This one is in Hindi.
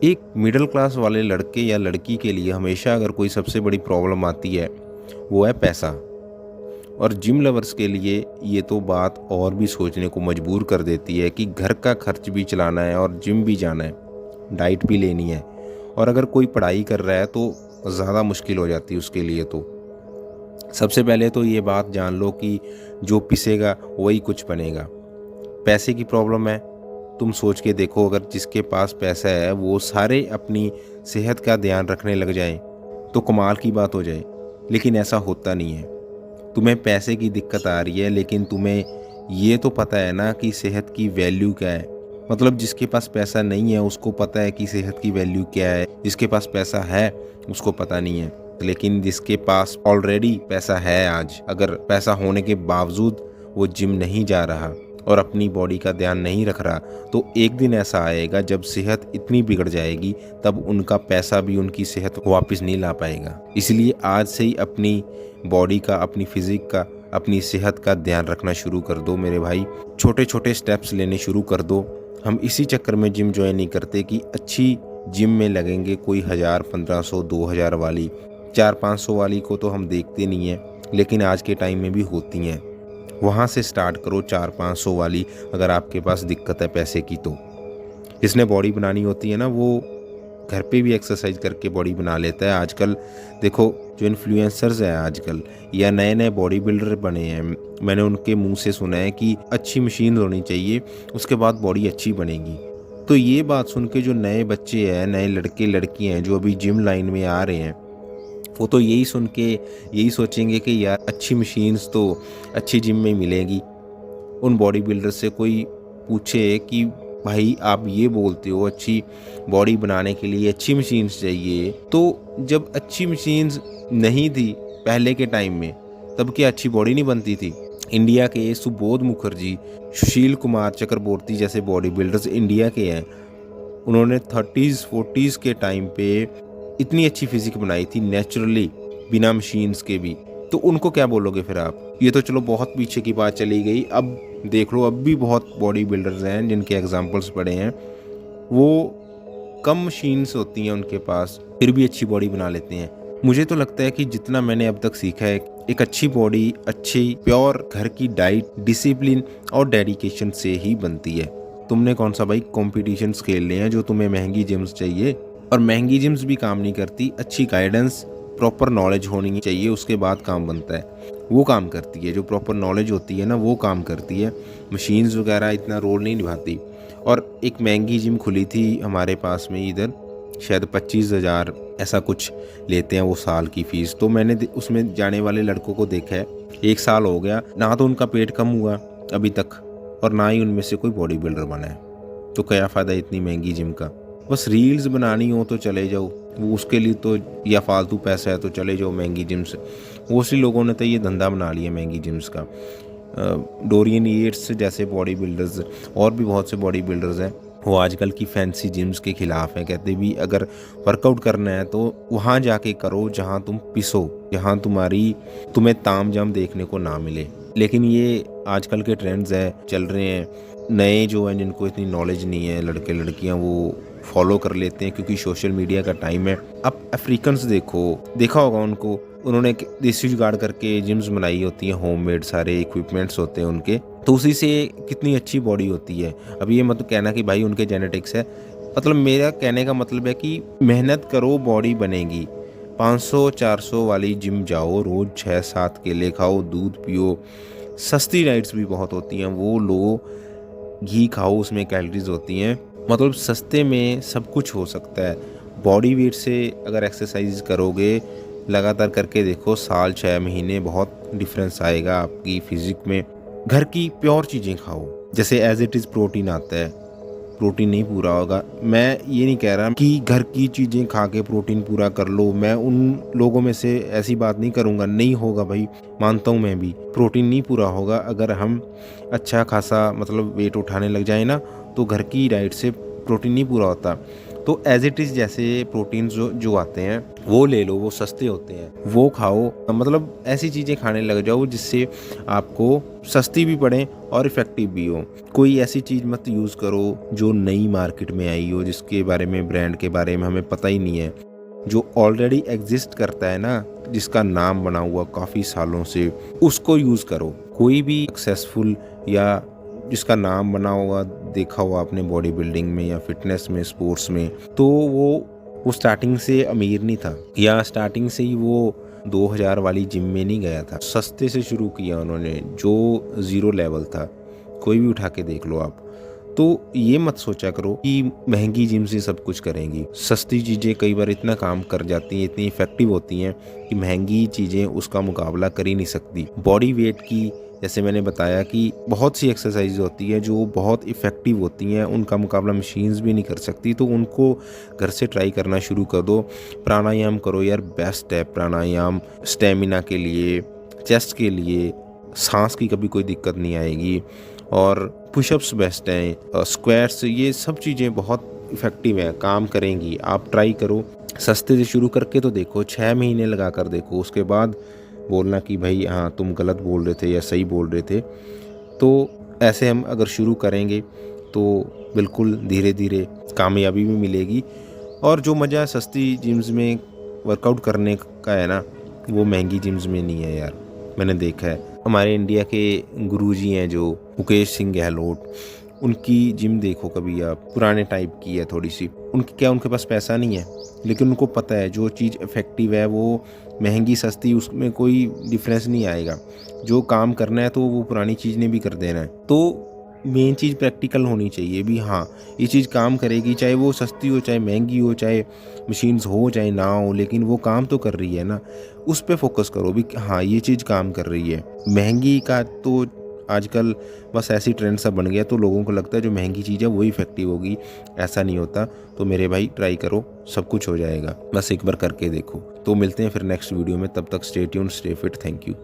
एक मिडिल क्लास वाले लड़के या लड़की के लिए हमेशा अगर कोई सबसे बड़ी प्रॉब्लम आती है वो है पैसा। और जिम लवर्स के लिए ये तो बात और भी सोचने को मजबूर कर देती है कि घर का खर्च भी चलाना है और जिम भी जाना है, डाइट भी लेनी है। और अगर कोई पढ़ाई कर रहा है तो ज़्यादा मुश्किल हो जाती है उसके लिए। तो सबसे पहले तो ये बात जान लो कि जो पिसेगा वही कुछ बनेगा। पैसे की प्रॉब्लम है, तुम सोच के देखो, अगर जिसके पास पैसा है वो सारे अपनी सेहत का ध्यान रखने लग जाएं तो कमाल की बात हो जाए। लेकिन ऐसा होता नहीं है। तुम्हें पैसे की दिक्कत आ रही है, लेकिन तुम्हें ये तो पता है ना कि सेहत की वैल्यू क्या है। मतलब जिसके पास पैसा नहीं है उसको पता है कि सेहत की वैल्यू क्या है, जिसके पास पैसा है उसको पता नहीं है। लेकिन जिसके पास ऑलरेडी पैसा है, आज अगर पैसा होने के बावजूद वो जिम नहीं जा रहा और अपनी बॉडी का ध्यान नहीं रख रहा, तो एक दिन ऐसा आएगा जब सेहत इतनी बिगड़ जाएगी तब उनका पैसा भी उनकी सेहत वापस नहीं ला पाएगा। इसलिए आज से ही अपनी बॉडी का, अपनी फिजिक का, अपनी सेहत का ध्यान रखना शुरू कर दो मेरे भाई। छोटे छोटे स्टेप्स लेने शुरू कर दो। हम इसी चक्कर में जिम ज्वाइन नहीं करते कि अच्छी जिम में लगेंगे कोई 1000, 1500, 2000 वाली, 400-500 वाली को तो हम देखते नहीं हैं, लेकिन आज के टाइम में भी होती हैं। वहाँ से स्टार्ट करो 400-500 वाली, अगर आपके पास दिक्कत है पैसे की तो। जिसने बॉडी बनानी होती है ना वो घर पे भी एक्सरसाइज करके बॉडी बना लेता है। आजकल देखो जो इन्फ्लुएंसर्स हैं आजकल या नए नए बॉडी बिल्डर बने हैं, मैंने उनके मुंह से सुना है कि अच्छी मशीन होनी चाहिए उसके बाद बॉडी अच्छी बनेगी। तो ये बात सुन के जो नए बच्चे हैं, नए लड़के लड़कियां हैं जो अभी जिम लाइन में आ रहे हैं, वो तो यही सुन के यही सोचेंगे कि यार अच्छी मशीन्स तो अच्छी जिम में मिलेगी। उन बॉडी बिल्डर से कोई पूछे कि भाई आप ये बोलते हो अच्छी बॉडी बनाने के लिए अच्छी मशीन्स चाहिए, तो जब अच्छी मशीन्स नहीं थी पहले के टाइम में तब क्या अच्छी बॉडी नहीं बनती थी? इंडिया के सुबोध मुखर्जी, सुशील कुमार चक्रवर्ती जैसे बॉडी बिल्डर्स इंडिया के हैं। उन्होंने 30s 40s के टाइम पे इतनी अच्छी फिजिक बनाई थी नेचुरली, बिना मशीन्स के भी। तो उनको क्या बोलोगे फिर आप? ये तो चलो बहुत पीछे की बात चली गई। अब देख लो, अब भी बहुत बॉडी बिल्डर्स हैं जिनके एग्जांपल्स पड़े हैं, वो कम मशीन्स होती हैं उनके पास, फिर भी अच्छी बॉडी बना लेते हैं। मुझे तो लगता है कि जितना मैंने अब तक सीखा है, एक अच्छी बॉडी अच्छी प्योर घर की डाइट, डिसिप्लिन और डेडिकेशन से ही बनती है। तुमने कौन सा भाई कॉम्पिटिशन्स खेलने हैं जो तुम्हें महंगी जिम्स चाहिए? और महंगी जिम्स भी काम नहीं करती। अच्छी गाइडेंस, प्रॉपर नॉलेज होनी चाहिए, उसके बाद काम बनता है। वो काम करती है, जो प्रॉपर नॉलेज होती है ना वो काम करती है। मशीन्स वगैरह इतना रोल नहीं निभाती। और एक महंगी जिम खुली थी हमारे पास में इधर, शायद 25,000 ऐसा कुछ लेते हैं वो साल की फ़ीस। तो मैंने उसमें जाने वाले लड़कों को देखा है, 1 साल हो गया ना तो उनका पेट कम हुआ अभी तक और ना ही उनमें से कोई बॉडी बिल्डर बना है। तो क्या फ़ायदा इतनी महंगी जिम का? बस रील्स बनानी हो तो चले जाओ, वो उसके लिए तो, या फालतू पैसा है तो चले जाओ महंगी जिम्स। वो सी लोगों ने तो ये धंधा बना लिया महंगी जिम्स का। डोरियन येट्स जैसे बॉडी बिल्डर्स और भी बहुत से बॉडी बिल्डर्स हैं, वो आजकल की फैंसी जिम्स के खिलाफ हैं। कहते भी अगर वर्कआउट करना है तो वहाँ जाके करो जहाँ तुम पिसो, जहाँ तुम्हें ताम जाम देखने को ना मिले। लेकिन ये आजकल के ट्रेंड्स हैं, चल रहे हैं। नए जो हैं जिनको इतनी नॉलेज नहीं है, लड़के लड़कियाँ, वो फॉलो कर लेते हैं क्योंकि सोशल मीडिया का टाइम है। अब अफ्रीकन्स देखा होगा उनको, उन्होंने देसी जुगाड़ करके जिम्स बनाई होती हैं, होममेड सारे इक्विपमेंट्स होते हैं उनके, तो उसी से कितनी अच्छी बॉडी होती है। अब ये मत कहना कि भाई उनके जेनेटिक्स है। मतलब मेरा कहने का मतलब है कि मेहनत करो बॉडी बनेगी। 500-400 वाली जिम जाओ, रोज़ 6-7 केले खाओ, दूध पियो, सस्ती डाइट्स भी बहुत होती हैं वो लो, घी खाओ उसमें कैलोरीज होती हैं। मतलब सस्ते में सब कुछ हो सकता है। बॉडी वेट से अगर एक्सरसाइज करोगे लगातार करके देखो, साल 6 महीने बहुत डिफरेंस आएगा आपकी फिजिक में। घर की प्योर चीज़ें खाओ, जैसे एज इट इज़ प्रोटीन आता है, प्रोटीन नहीं पूरा होगा। मैं ये नहीं कह रहा कि घर की चीज़ें खा के प्रोटीन पूरा कर लो, मैं उन लोगों में से ऐसी बात नहीं करूँगा, नहीं होगा भाई, मानता हूँ मैं भी प्रोटीन नहीं पूरा होगा। अगर हम अच्छा खासा मतलब वेट उठाने लग जाए ना तो घर की डाइट से प्रोटीन नहीं पूरा होता। तो एज इट इज़ जैसे प्रोटीन्स जो जो आते हैं वो ले लो, वो सस्ते होते हैं, वो खाओ। मतलब ऐसी चीज़ें खाने लग जाओ जिससे आपको सस्ती भी पड़े और इफ़ेक्टिव भी हो। कोई ऐसी चीज़ मत यूज़ करो जो नई मार्केट में आई हो, जिसके बारे में, ब्रांड के बारे में हमें पता ही नहीं है। जो ऑलरेडी एग्जिस्ट करता है ना, जिसका नाम बना हुआ काफ़ी सालों से, उसको यूज़ करो। कोई भी सक्सेसफुल या जिसका नाम बना हुआ देखा हुआ आपने बॉडी बिल्डिंग में या फिटनेस में, स्पोर्ट्स में, तो वो स्टार्टिंग से अमीर नहीं था या स्टार्टिंग से ही वो 2000 वाली जिम में नहीं गया था। सस्ते से शुरू किया उन्होंने, जो ज़ीरो लेवल था। कोई भी उठा के देख लो आप। तो ये मत सोचा करो कि महंगी जिम से सब कुछ करेंगी। सस्ती चीज़ें कई बार इतना काम कर जाती हैं, इतनी इफ़ेक्टिव होती हैं कि महंगी चीज़ें उसका मुकाबला कर ही नहीं सकती। बॉडी वेट की, जैसे मैंने बताया कि बहुत सी एक्सरसाइज होती है जो बहुत इफ़ेक्टिव होती हैं, उनका मुकाबला मशीन्स भी नहीं कर सकती। तो उनको घर से ट्राई करना शुरू कर दो। प्राणायाम करो यार, बेस्ट है प्राणायाम स्टेमिना के लिए, चेस्ट के लिए, सांस की कभी कोई दिक्कत नहीं आएगी। और पुशअप्स बेस्ट हैं, स्क्वाट्स, ये सब चीज़ें बहुत इफ़ेक्टिव हैं, काम करेंगी। आप ट्राई करो, सस्ते से शुरू करके तो देखो, 6 महीने लगा कर देखो, उसके बाद बोलना कि भाई हाँ तुम गलत बोल रहे थे या सही बोल रहे थे। तो ऐसे हम अगर शुरू करेंगे तो बिल्कुल धीरे धीरे कामयाबी भी मिलेगी। और जो मज़ा सस्ती जिम्स में वर्कआउट करने का है ना, वो महंगी जिम्स में नहीं है यार। मैंने देखा है, हमारे इंडिया के गुरुजी हैं जो मुकेश सिंह गहलोत, उनकी जिम देखो कभी आप, पुराने टाइप की है थोड़ी सी। उनके पास पैसा नहीं है, लेकिन उनको पता है जो चीज़ इफ़ेक्टिव है वो महंगी सस्ती उसमें कोई डिफरेंस नहीं आएगा। जो काम करना है तो वो पुरानी चीज़ ने भी कर देना है। तो मेन चीज़ प्रैक्टिकल होनी चाहिए भी, हाँ ये चीज़ काम करेगी, चाहे वो सस्ती हो, चाहे महंगी हो, चाहे मशीन्स हो चाहे ना हो, लेकिन वो काम तो कर रही है ना। उस पे फोकस करो भी, हाँ ये चीज़ काम कर रही है। महंगी का तो आजकल बस ऐसी ट्रेंड सा बन गया, तो लोगों को लगता है जो महंगी चीज़ है वही इफेक्टिव होगी। ऐसा नहीं होता। तो मेरे भाई ट्राई करो, सब कुछ हो जाएगा, बस एक बार करके देखो। तो मिलते हैं फिर नेक्स्ट वीडियो में, तब तक stay tuned, stay fit, thank you.